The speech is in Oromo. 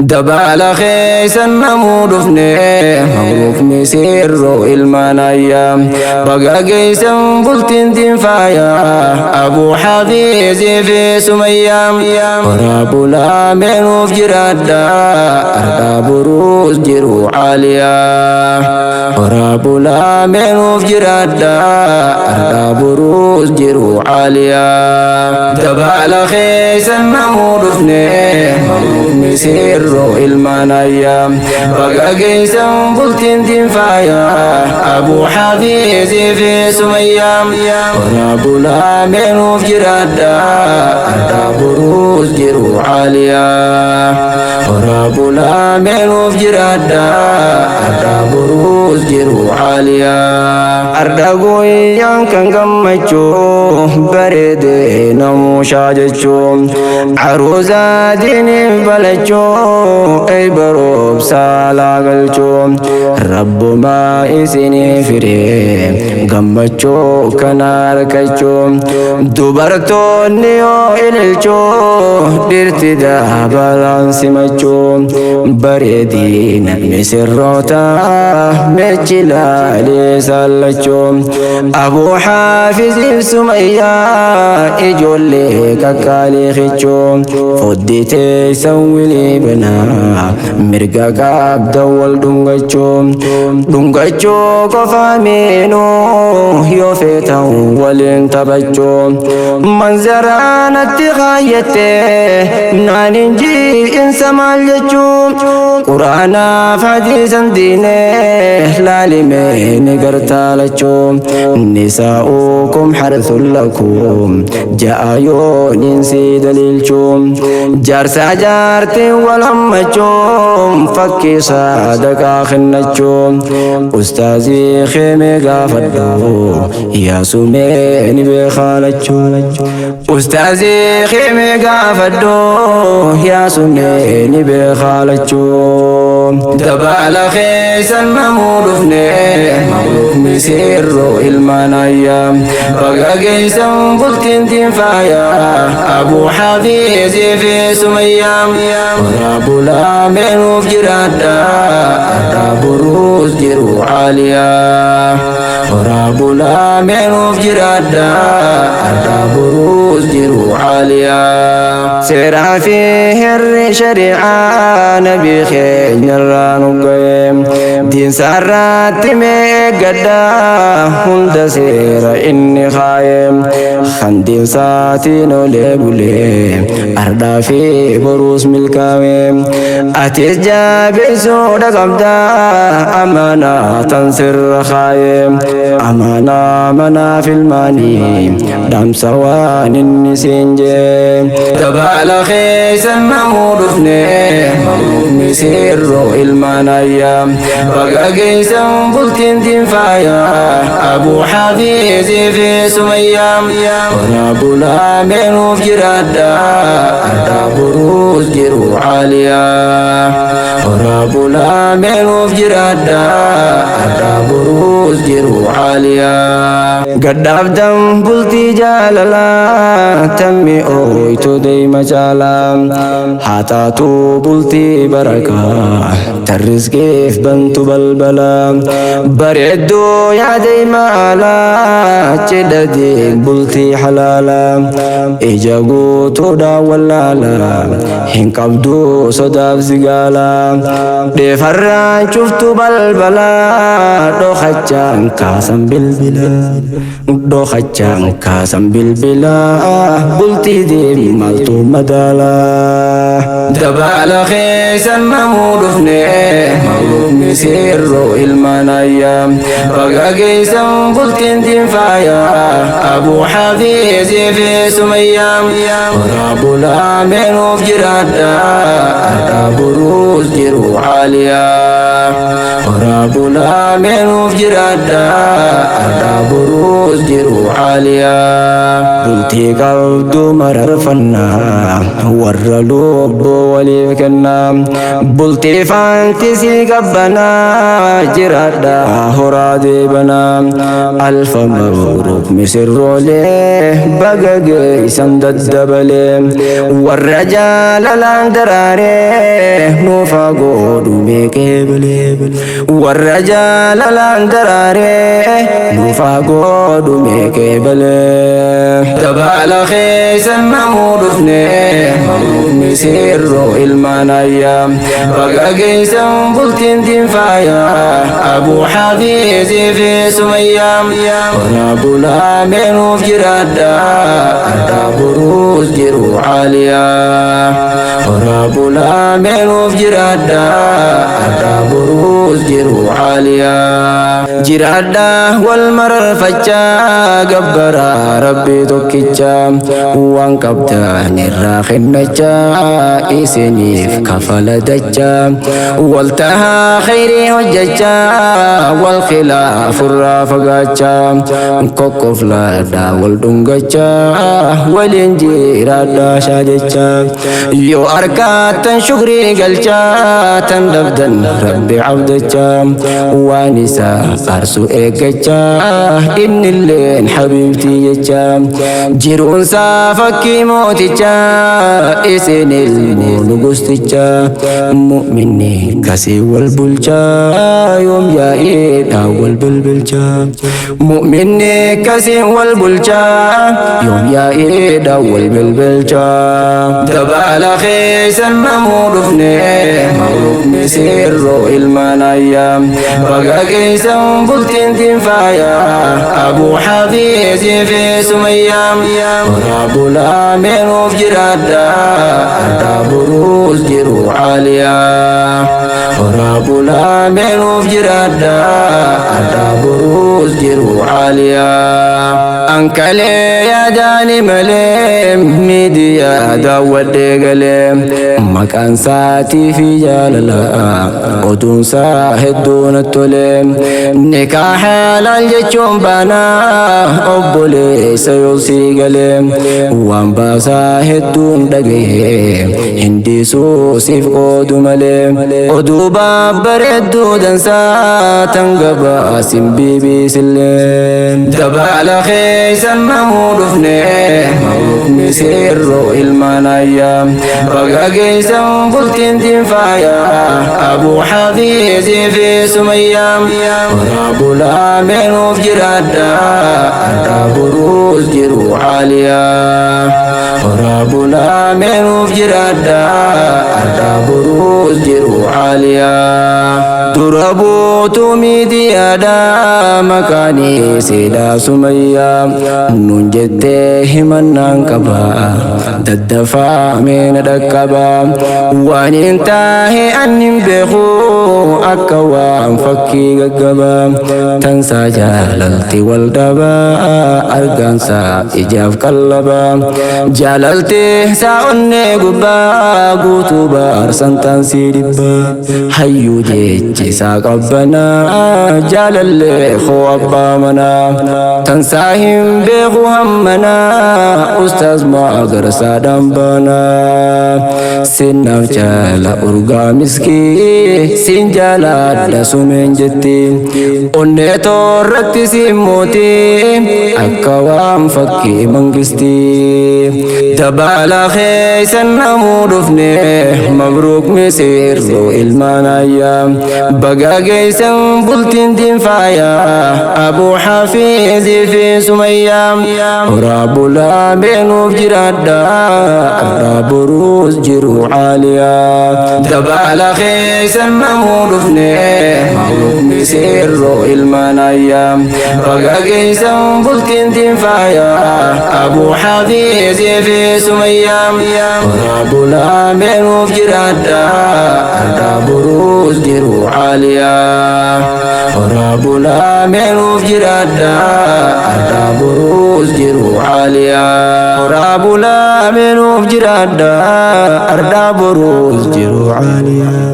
دبال خيسا نمود فني مغروف مسير المنايا بقى قيسا بلتن تنفايا أبو حفيظ في سميا وراب الأمين وفي جرادا أردا بروز جرو عاليا وراب الأمين وفي جرادا أردا بروز جرو عاليا دبال خيسا نمود فني مغروف مسير المنايا بقى قيسا بلتن تنفايا أبو حفيظ في سميا وراب الأمين وفي جرادا أردا بروز جرو عاليا وراب الأمين وفي جرادا أردا بروز جرو عاليا أردا قويا كان قمتشو بريد نمو شاجتشو عروزا ديني بلتشو اي بروب سالا قلتشو رب ما اسني فري قمتشو كنار كتشو دبرتو نيو إلتشو ديرت دابلان سمتشو بريدين مسروتا مجلا لسالتشو أبو حافظ سميا إجولي كالي خيتشو فديتي سوي بنا مرقا قاب دول دنغتشو قفامينو يوفيتا ولين تبتشو منزران اتغايته نانجي انسا مالجتشو قرانا فحديثا دينه لالمين قرتالتشو نساؤكم حرث لكم جاء يون سي دليلشو جارسا جارتي ولمچو فكي صادقا خنچو استاذي خيمي غافدو يا سمين بخالچو استاذي خيمي غافدو يا سمين بخالچو دبال خيسا نمود فني مغروف مسير المنايا بقى قيسا بلتن تنفايا أبو حفيظ في سميا وراب الأمين وفي جرادا أردا بروز جرو عاليا وراب الأمين وفي جرادا أردا بروز جرو عاليا سيرا فيه الشريعة نبي خير نرانو قيم دين سارات ميقدا هند سيرا إني خايم خندين ساتين ولي أردا في بروس ملكاويم أتيس جابي سودا قبدا أمانا تنسر خايم أمانا منا في الماني دام سوان النسينجي تبال خيسا نمود فني مغروف مسير المنايا بقى قيسا بلتن تنفايا أبو حفيظ في سميا وراب الأمين وفي جرادا أردا بروز جرو عاليا وراب الأمين وفي جرادا أردا بروز جرو عاليا قد أبدم بلتي جاللا تمي أويتو ديما جالا حاتاتو بلتي بركة ترز كيف بنتو بلبلا بريدو يا ديما لا جددي بلتي حلالا إجاقو تودا ولالا هنقبدو صداف زقالا دي فران شفتو بلبلا دو خجان كاسم بالبلا دو خجان كاسم بالبلا بلتي دي مالتو مدالا دبال خيسا نمود فني مغروف مسير المنايا بقى قيسا بلتن تنفايا أبو حفيظ في سميا وراب الأمين وفي جرادا أردا بروز جرو عاليا waraabulaa meenuuf jiraadha ardaa boruus jiru caaliyaa bultii qabdu mararfannaa warra lubbuu waliif kennaa bultii faantisii qabbanaa jiraadha horaa deebanaa alfa mabruuk misirroolee baga geessan daddabalee warra jaalalaan daraaree nuufaa godhu meeqee balee warra jaalalaan daraaree nuufaa godhu meeqee balee dabaala keessan namuu dhufnee mabruuk misirroo ilmaan ayyaa baga geessan bultiin diinfaayaa abuu hafiizii fi sumayyaa waraabulaa meenuuf jiraadha ardaa boruus jiru caaliyaa waraabulaa meenuuf jiraadha ardaa boruus jiru caaliyaa jiraadha wal mararfachaa gabbaraa rabbii tokkichaa waan qabdan irraa kennachaa isiniif kafala dachaa wal tahaa khayrii hojjechaa wal khilaafurraa fagaachaa kokkoflaadhaa wal dhungachaa waliin jiraadhaa shaajechaa yoo arkaattan shukrii galchaa tan dhabdan rabbi cabdachaa waan isaa arsu eeggachaa innilleen habiibtii jechaa jiruunsaa fakkii mootichaa isin ilmoo nugustichaa mu'minni kasii wal bulchaa yoom yaa'eedhaa wal bilbilchaa mu'minni kasii wal bulchaa yoom yaa'eedhaa wal bilbilchaa dabaala keessan namuu dhufnee mabruuk misirroo ilmaan ayyaa baga geessan bultiin diinfaayaa abuu hafiizii fi sumayyaa waraabulaa meenuuf jiraadha ardaa boruus jiru caaliyaa waraabulaa meenuuf jiraadha ardaa boruus jiru caaliyaa ankalee yaadaani malee miidiyaa daawwadhee galee maqaan saatii fi jaalalaa oduunsaa hedduu natti tolee nikaa halaal jechuun baanaa obboleessa yoo sii galee waan baasaa hedduun dhagahee hindisuu siif qoodu malee oduu baabbareedduu dansaa tan gabaasin biibiisillee dabaala keessan namuu dhufnee mabruuk misirroo ilmaan ayyaa baga geessan bultiin diinfaayaa abuu hafiizii fi sumayyaa waraabulaa meenuuf jiraadha ardaa boruus jiru caaliyaa waraabulaa meenuuf jiraadha ardaa boruus jiru caaliyaa dura buutuu miidiyaadha maqaanii siidaa sumayyaa nuun jettee himannaan qabaa daddafaa meena dhaqqabaa waan hin taahe annin beeku akka waan fakkii gaggabaa tansaa jaalalti wal dhabaa argaansaa ijaaf qallabaa jaalalti saa onnee gubbaa guutuu baarsan taansii dhibbaa hayyuu jechisaa qabbanaa jaalallee koo abbaa manaa tansaa hin beeku hammanaa ustaaz maagarsaa dhambanaa sinnaaf jaala urgaa miskii sin jaaladha sumeen jetti onnee toorratti siin mootii akka waan fakkii mangistii dabaala keessan namuu dhufnee mabruuk misirroo ilmaan ayyaa baga geessan bultiin diinfaayaa abuu hafiizii fi sumayyaa waraabulaa meenuuf jiraadha ardaa boruus jiru caaliyaa dabaala keessan namuu dhufnee mabruuk misirroo ilmaan ayyaa baga geessan bultiin diinfaayaa abuu hafiizii fi sumayyaa waraabulaa meenuuf jiraadha ardaa boruus jiru caaliyaa waraabulaa meenuuf jiraadha ardaa boruus jiru caaliyaa waraabulaa meenuuf jiraadha ardaa boruus jiru caaliyaa